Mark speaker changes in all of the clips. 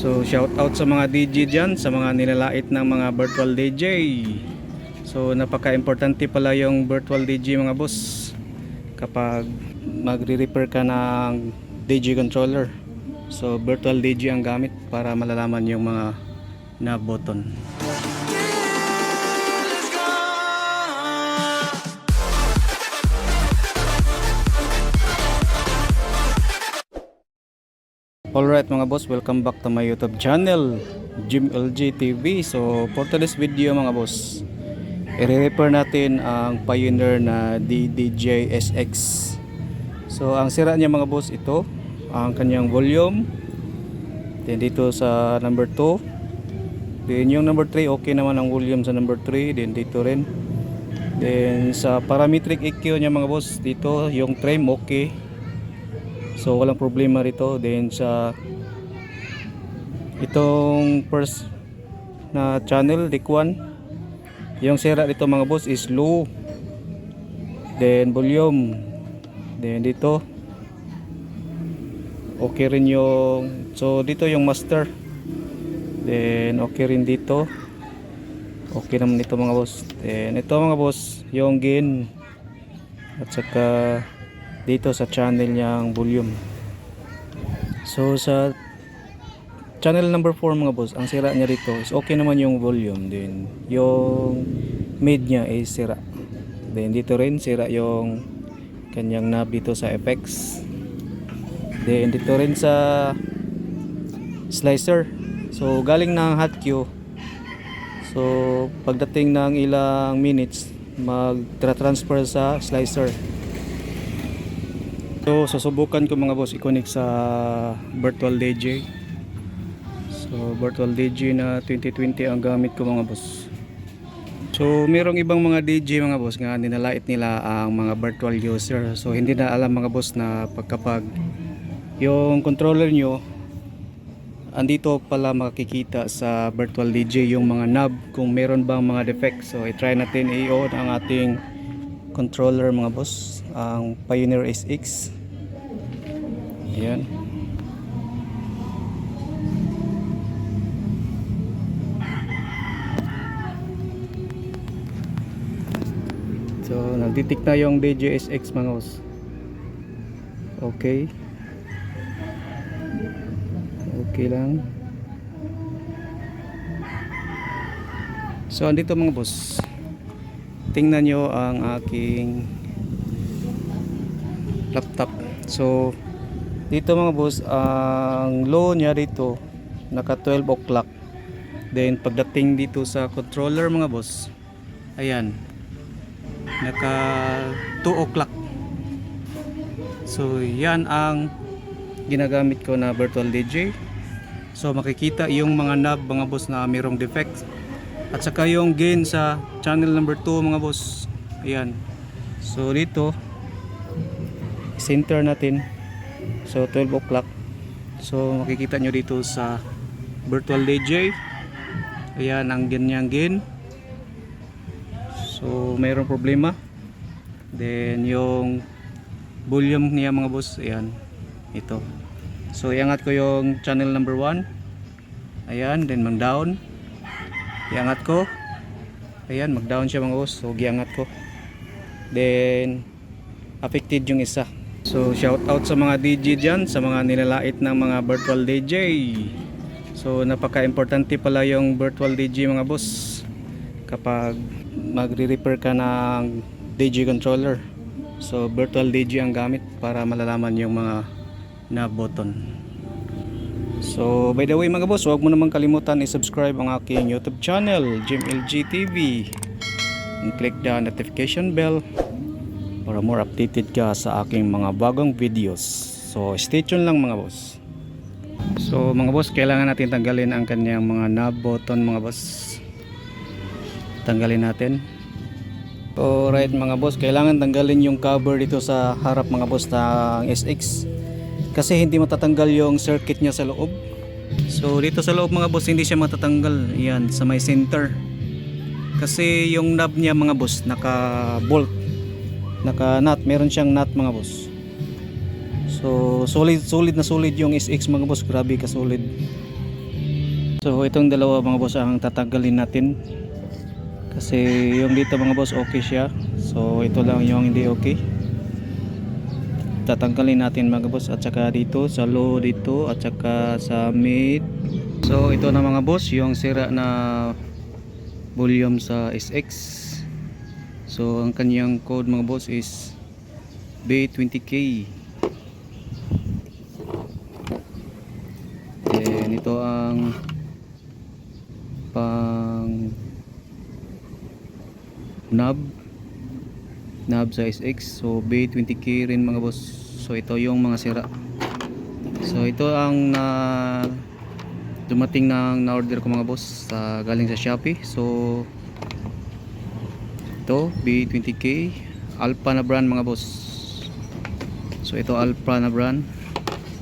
Speaker 1: So shout out sa mga DJ dyan, sa mga nilalait ng mga virtual DJ. So napaka-importante pala yung virtual DJ mga boss kapag magre-repair ka ng DJ controller. So virtual DJ ang gamit para malalaman yung mga knob button. Alright mga boss, welcome back to my YouTube channel, Jim LG TV. So for today's video mga boss, i-repair natin ang Pioneer na DDJ SX. So ang sira niya mga boss, ito ang kanyang volume. Then dito sa number 2. Then yung number 3, okay naman ang volume sa number 3. Then dito rin. Then sa parametric EQ niya mga boss, dito yung trim okay. So walang problema rito. Then sa itong first na channel, DIC 1, yung sira dito mga boss is low. Then volume. Then dito okay rin yung, so dito yung master. Then okay rin dito. Okay naman ito mga boss. Then ito mga boss, yung gain. At saka dito sa channel niyang volume. So sa channel number 4 mga boss, ang sira niya dito is okay naman yung volume. Then yung mid niya is sira. Then dito rin sira yung kanyang knob dito sa effects. Then dito rin sa slicer. So galing ng hot Q. So pagdating ng ilang minutes, mag-transfer sa slicer. So susubukan ko mga boss i-connect sa virtual DJ. So virtual DJ na 2020 ang gamit ko mga boss. So merong ibang mga DJ mga boss nga nilalait nila ang mga virtual user. So hindi na alam mga boss na pagkapag yung controller nyo andito pala makikita sa virtual DJ yung mga knob kung meron bang mga defects. So i-try natin i-on ang ating controller mga boss, ang Pioneer SX. Ayan. So nagtitik na yung DJ SX mga boss. Okay. Okay lang. So andito mga boss, tingnan nyo ang aking laptop. So dito mga boss, ang low nya dito naka 12 o'clock. Then pagdating dito sa controller mga boss, ayan, naka 2 o'clock. So yan ang ginagamit ko na virtual DJ. So makikita yung mga knob mga boss na mayroong defect. At saka yung gain sa channel number 2 mga boss. Ayan. So dito center natin. So 12 o'clock. So makikita nyo dito sa virtual DJ. Ayan ang ganyang gain. So mayroong problema. Then yung volume niya mga boss, ayan, ito. So iangat ko yung channel number 1. Ayan, then mag down. Iangat ko. Ayan, mag down siya mga boss. So giangat ko. Then affected yung isa. So shout out sa mga DJ dyan, sa mga nilalait ng mga virtual DJ. So napaka-importante pala yung virtual DJ mga boss kapag magre-repair ka ng DJ controller. So virtual DJ ang gamit para malalaman yung mga knob button. So by the way mga boss, huwag mo naman kalimutan i-subscribe ang aking YouTube channel, Jim LG TV, and click the notification bell para more updated ka sa aking mga bagong videos. So stay tuned lang mga boss. So mga boss, kailangan natin tanggalin ang kanyang mga knob button mga boss. Tanggalin natin. Alright mga boss, kailangan tanggalin yung cover dito sa harap mga boss ng SX. Kasi hindi matatanggal yung circuit niya sa loob. So dito sa loob mga boss, hindi siya matatanggal. Yan, sa may center. Kasi yung knob niya mga boss, naka bolt, naka nut, meron siyang nut mga boss. So solid na solid yung SX mga boss, grabe ka solid. So itong dalawa mga boss ang tatanggalin natin. Kasi yung dito mga boss okay siya. So ito lang yung hindi okay. Tatanggalin natin mga boss, at saka dito sa low dito, at saka sa mid. So ito na mga boss yung sira na volume sa SX. So ang kanyang code mga boss is B20K. Then ito ang pang knob sa SX. So B20K rin mga boss. So ito yung mga sira. So ito ang dumating na order ko mga boss galing sa Shopee. So ito B20K Alpha na brand mga boss. So ito Alpha na brand.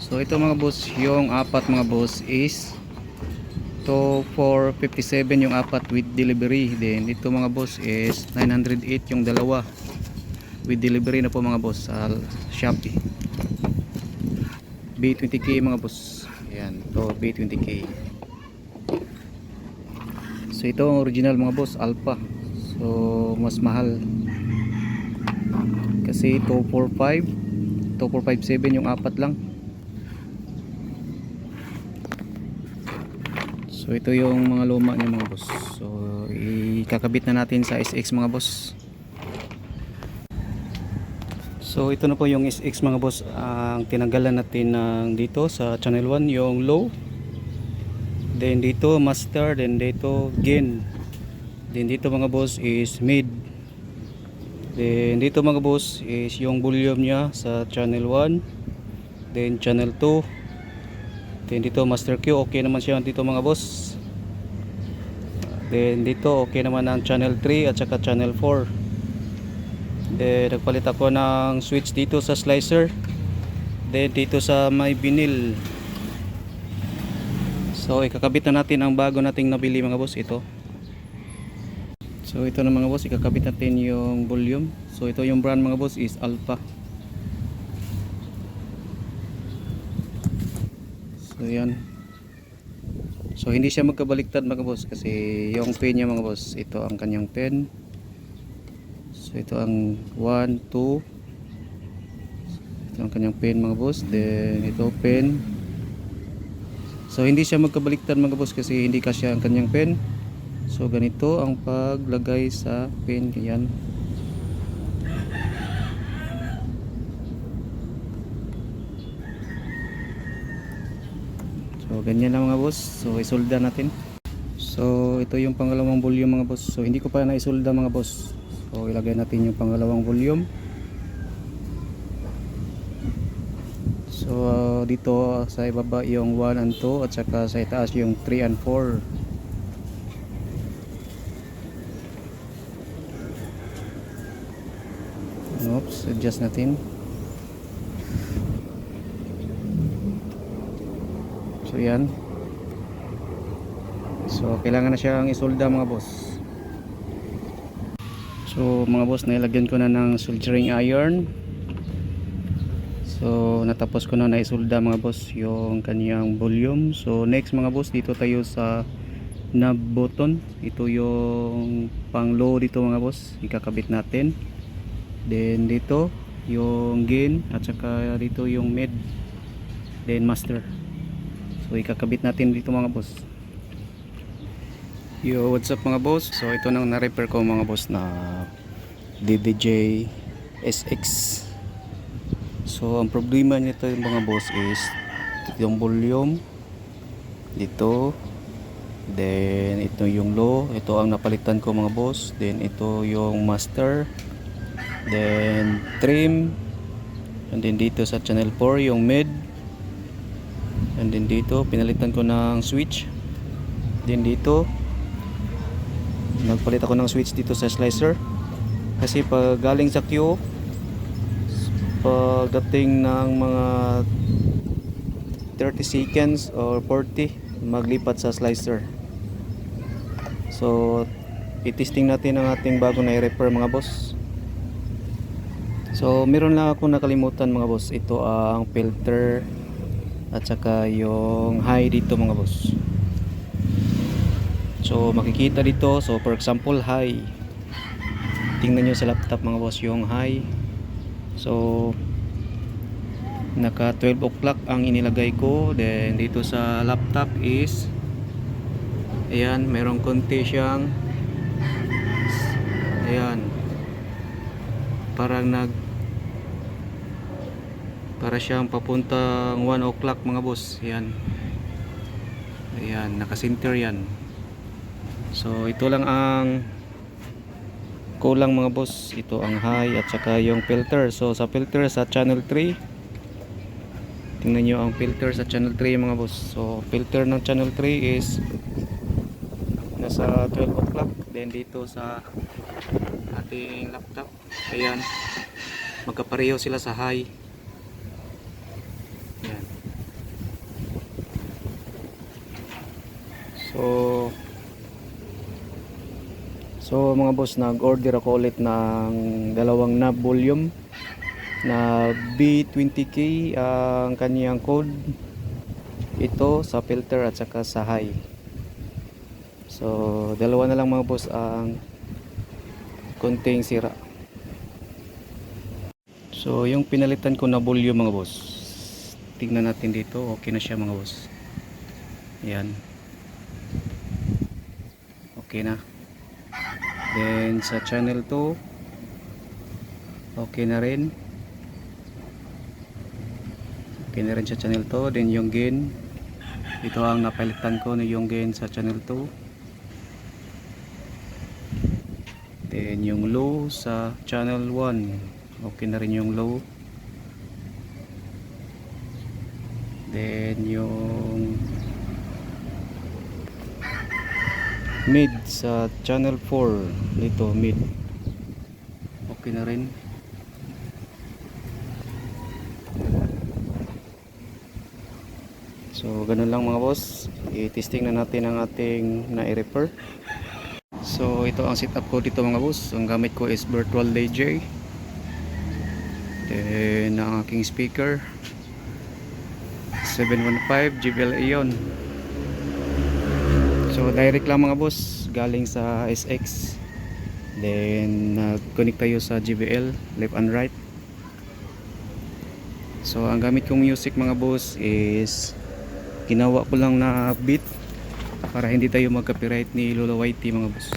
Speaker 1: So ito mga boss, yung apat mga boss is ito 457 yung apat with delivery. Then ito mga boss is 908 yung dalawa with delivery na po mga boss sa Shopee. B20K mga boss. Ayan, ito B20K. So ito ang original mga boss, Alpha. So mas mahal. Kasi 245, 2457 yung apat lang. So ito yung mga luma niya mga boss. So ikakabit na natin sa SX mga boss. So ito na po yung SX mga boss. Ang tinanggalan natin ng dito sa channel 1 yung low. Then dito master, then dito gain. Then dito mga boss is mid. Then dito mga boss is yung volume niya sa channel 1. Then channel 2. Then dito master Q, okay naman siya dito mga boss. Then dito okay naman ang channel 3 at saka channel 4. Then nagpalit ako ng switch dito sa slicer. Then dito sa may vinyl. So ikakabit na natin ang bago nating nabili mga boss, ito. So ito na mga boss, ikakabit natin yung volume. So ito yung brand mga boss is Alpha. So yan. So hindi siya magkabaliktad mga boss kasi yung pin niya mga boss, ito ang kanyang pin. So ito ang 1, 2. Ito ang kanyang pin mga boss. Then ito pin. So hindi siya magkabaliktad mga boss kasi hindi kasya ang kanyang pin. So ganito ang paglagay sa pin. Yan. So ganyan lang mga boss. So isolda natin. So ito yung pangalawang volume mga boss. So hindi ko pa naisolda mga boss. So ilagay natin yung pangalawang volume. So dito sa ibaba yung 1 and 2 at saka sa itaas yung 3 and 4. Oops, adjust natin. So yan. So kailangan na siyang isolda mga boss. So mga boss, nailagyan ko na ng soldering iron. So natapos ko na naisolda mga boss yung kanyang volume. So next mga boss, dito tayo sa knob button. Ito yung pang low dito mga boss, ikakabit natin. Then dito yung gain at saka dito yung mid, then master. So ikakabit natin dito mga boss. Yo, what's up mga boss? So ito nang na-repair ko mga boss na DDJ SX. So ang problema nito yung mga boss is yung volume dito, then ito yung low, ito ang napalitan ko mga boss. Then ito yung master, then trim, and then dito sa channel 4 yung mid, and then dito pinalitan ko ng switch. Then dito nagpalit ako ng switch dito sa slicer kasi pag galing sa Q, pagdating ng mga 30 seconds or 40 maglipat sa slicer. So i-testing natin ang ating bago na i-repair mga boss. So meron lang ako nakalimutan mga boss, ito ang filter at saka yung high dito mga boss. So makikita dito, so for example high, tingnan nyo sa laptop mga boss yung high. So naka 12 o'clock ang inilagay ko. Then dito sa laptop is ayan, merong konti siyang ayan, parang para siyang papuntang 1 o'clock mga boss. Ayan, ayan, naka-center yan. So ito lang ang kulang mga boss, ito ang high at saka yung filter. So sa filter sa channel 3, tingnan nyo ang filter sa channel 3 mga boss. So filter ng channel 3 is nasa 12 o'clock. Then dito sa ating laptop, ayan, magkapareho sila sa high. Ayan. So mga boss, nag-order ako ulit ng dalawang knob volume na B20K ang kanyang code. Ito sa filter at saka sa high. So dalawa na lang mga boss ang konting sira. So yung pinalitan ko na volume mga boss, tingnan natin dito, okay na siya mga boss. Ayan, okay na. Then sa channel 2 okay na rin. Okay na rin sa channel 2. Then yung gain, ito ang napalitan ko na yung gain sa channel 2. Then yung low sa channel 1, okay na rin yung low. Then yung mid sa channel 4, ito mid, okay na rin. So ganun lang mga boss, i-testing na natin ang ating na-repair. So ito ang setup ko dito mga boss. Ang gamit ko is Virtual DJ. Then ang aking speaker 715 JBL Aeon. So direct lang mga boss, galing sa SX. Then connect tayo sa JBL left and right. So ang gamit kong music mga boss is ginawa ko lang na beat para hindi tayo mag-copyright ni Lolo Whitey mga boss.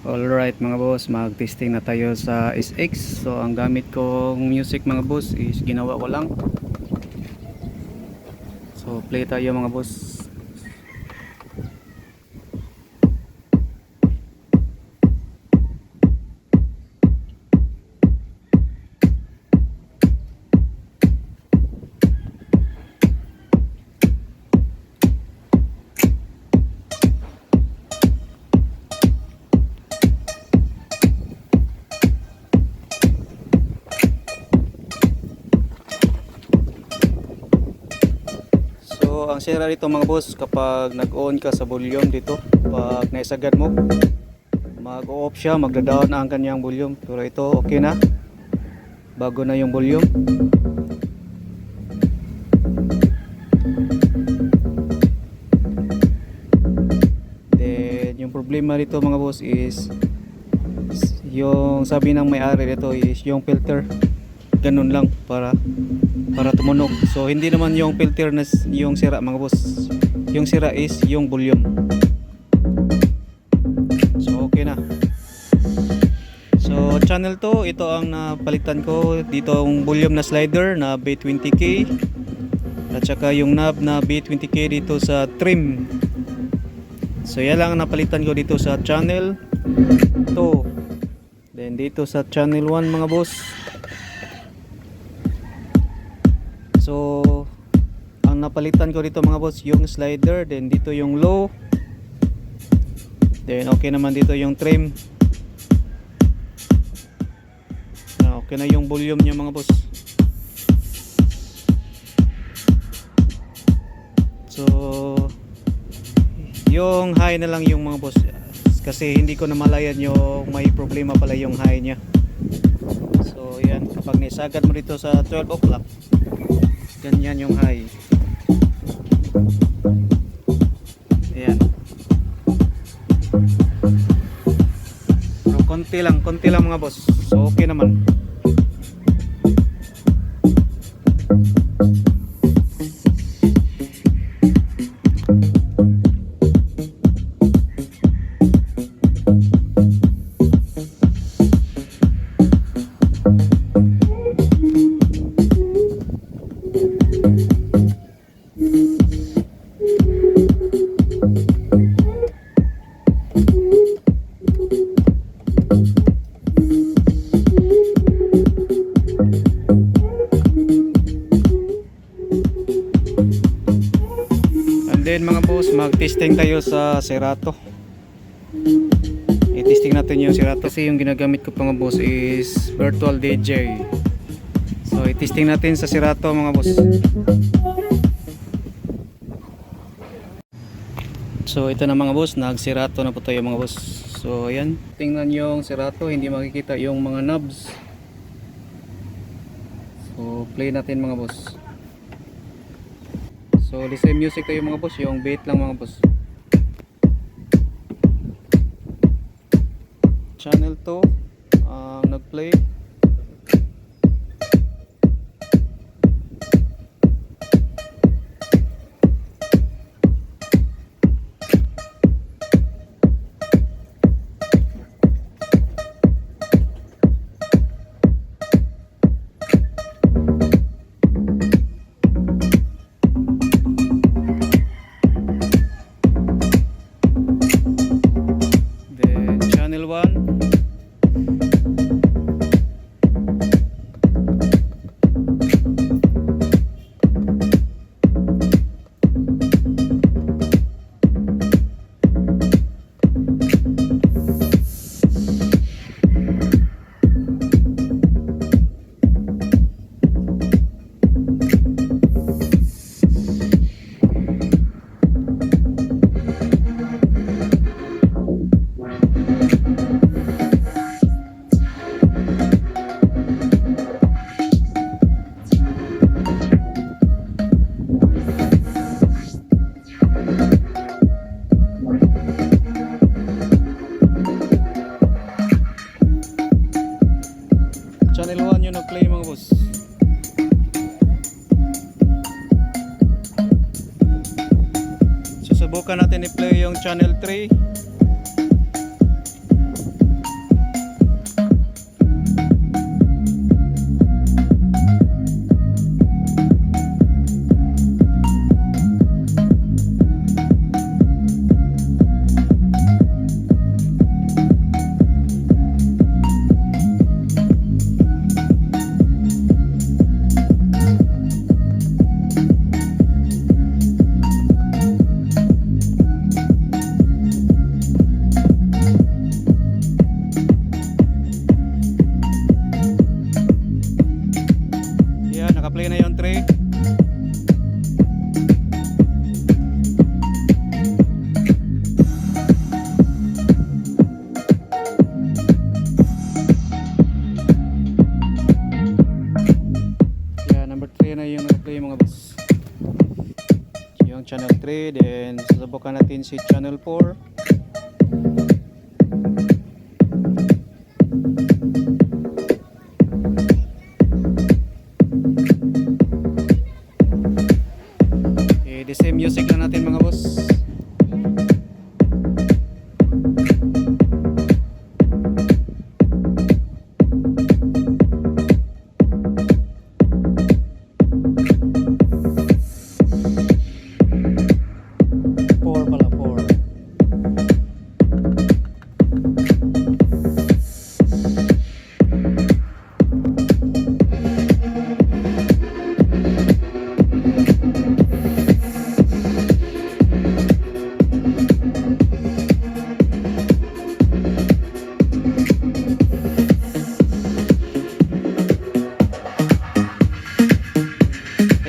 Speaker 1: Alright mga boss, mag-testing na tayo sa SX. So ang gamit kong music mga boss is ginawa ko lang. So play tayo mga boss. So ang sira dito mga boss, kapag nag-on ka sa volume dito, pag naisagad mo, mag-off siya, magda-down ang kanyang volume. Pero ito okay na, bago na yung volume. Then yung problema dito mga boss is yung sabi ng may-ari dito is yung filter, ganun lang para tumunog. So hindi naman yung filter na yung sira mga boss, yung sira is yung volume. So okay na. So channel 2, ito ang napalitan ko dito, ang volume na slider na B20K at saka yung knob na B20K dito sa trim. So yan lang ang napalitan ko dito sa channel 2. Then dito sa channel 1 mga boss, so ang napalitan ko dito mga boss yung slider, then dito yung low, then okay naman dito yung trim. Okay na yung volume niya mga boss. So yung high na lang yung mga boss, kasi hindi ko namalayan yung may problema pala yung high niya. So yan, kapag nisagad mo dito sa 12 o'clock, ganyan yung high. Ayan. konti lang mga boss. So okay naman. Then mga boss, mag-testing tayo sa Serato. I-testing natin yung Serato kasi yung ginagamit ko mga boss is virtual DJ. So i-testing natin sa Serato mga boss. So ito na mga boss, nag-Serato na po tayo mga boss. So ayan, tingnan yung Serato, hindi makikita yung mga knobs. So play natin mga boss. So listen music tayo mga boss, yung beat lang mga boss. Channel 2 nag-play. Channel 1. Channel 1 yung nag-play mga boss. Susubukan natin i-play yung channel 3. Naka-play na yung 3. Number 3 na yung naka-play mga boss. Yung channel 3, then susubukan natin si channel 4. The same music lang natin mga boss. Four pala, 4.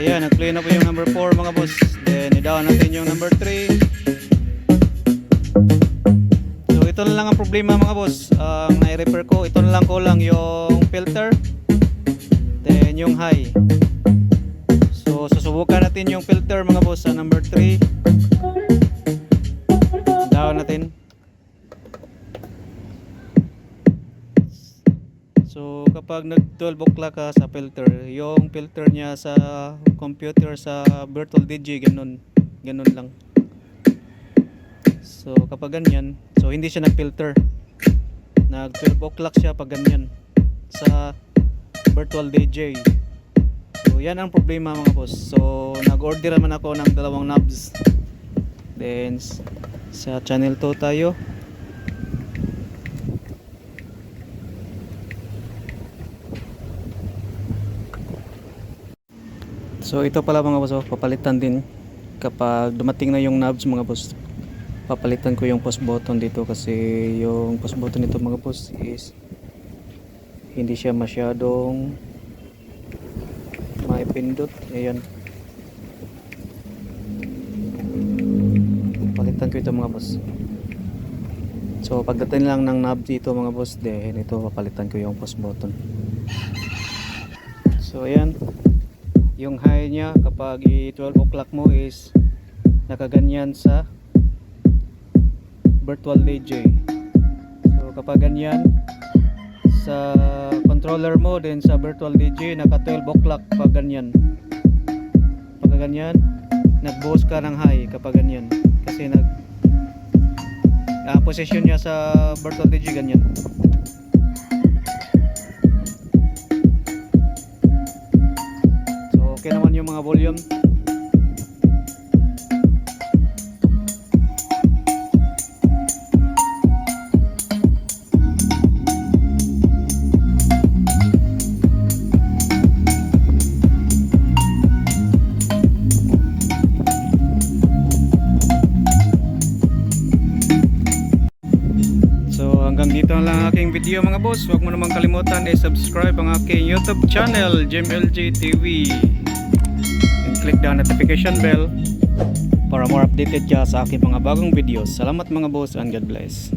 Speaker 1: Ayan, nag-play na po yung number 4 mga boss. Then i-down natin yung number 3. So ito na lang ang problema mga boss. Ang nai-repair ko, ito na lang ko lang yung filter. Then yung high. So susubukan natin yung filter mga boss sa number 3. Down natin. kapag nag 12 o'clock ka sa filter, yung filter niya sa computer sa virtual DJ ganun lang. So kapag ganyan, so hindi siya nag-filter. Nag 12 o'clock siya pag ganyan sa virtual DJ. So yan ang problema mga boss. So nag-order naman ako ng dalawang knobs. Then sa channel 2 tayo. So ito pala mga boss, papalitan din kapag dumating na yung knobs mga boss. Papalitan ko yung pause button dito kasi yung pause button nito mga boss is hindi siya masyadong maipindot. Ayan. Palitan ko ito mga boss. So pagdating lang ng knob dito mga boss, then ito papalitan ko yung pause button. So ayan. Yung high niya kapag 12 o'clock mo is nakaganyan sa virtual DJ. So kapag ganyan sa controller mo, then sa virtual DJ naka 12 o'clock pag ganyan. Pag ganyan, nag-boost ka ng high kapag ganyan. Kasi position niya sa virtual DJ ganyan. So okay naman yung mga volume. Hanggang dito na lang ang aking video mga boss. Huwag mo naman kalimutan i-subscribe ang aking YouTube channel, JimLG TV, and click the notification bell para more updated ka sa aking mga bagong videos. Salamat mga boss and God bless.